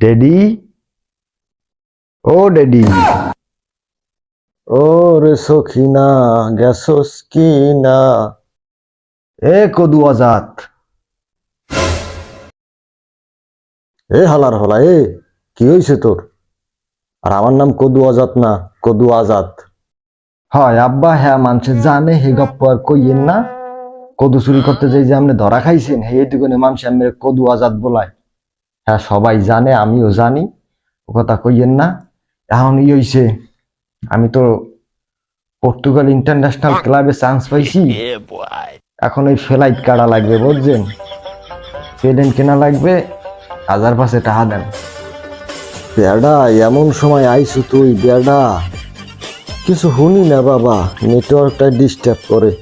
Daddy, ও daddy, ও রে সখিনা, গেছস কি না? এ কদু আজাদ, এ হালার হলা, এ কি হয়েছে তোর? আর আমার নাম কদু আজাদ না, কদু আজাদ। হয় আব্বা, হ্যাঁ মানুষে জানে, হে গপ্প আর কইয়েন না। কদু চুরি করতে যাই যে আপনি ধরা খাইছেন, হে এইটুকুনে মানুষ আমি কদু আজাদ বলায়। হ্যাঁ সবাই জানে, আমিও জানি, ও কথা কইয়েন না। এখন ই হইছে, আমি তো পর্তুগাল ইন্টারন্যাশনাল ক্লাবে চান্স পাইছি। এখন ওই ফ্লাইট কাটা লাগবে বুঝছেন, প্লেন কেনা লাগবে, 1000 টাকা দেন। বেডা এমন সময় আইসু তুই বেডা, কিছু শুনি না বাবা, নেটওয়ার্কটা ডিস্টার্ব করে।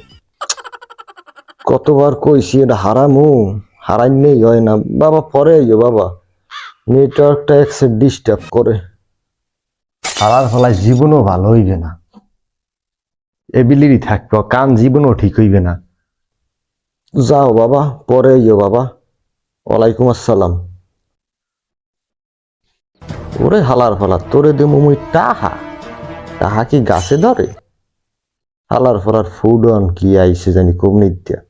কতবার কইছি এটা হারামু, হারাইলেই হয় না বাবা, পরে আইও বাবা, নেটওয়ার্কটা একসে ডিস্টার্ব করে। হারার ফলায় জীবনও ভালো হইবে না, এবিলিটি থাকবো কান জীবনও ঠিক হইবে না। যাও বাবা, পরে আইও বাবা। ওয়ালাইকুম আসসালাম। ওরে হালার ফালা, তোরে দেবো মুই টাহা, টাহা কি গাছে ধরে? হালার ফালার ফুড অন কি আইসে জানি কমনি দিয়া।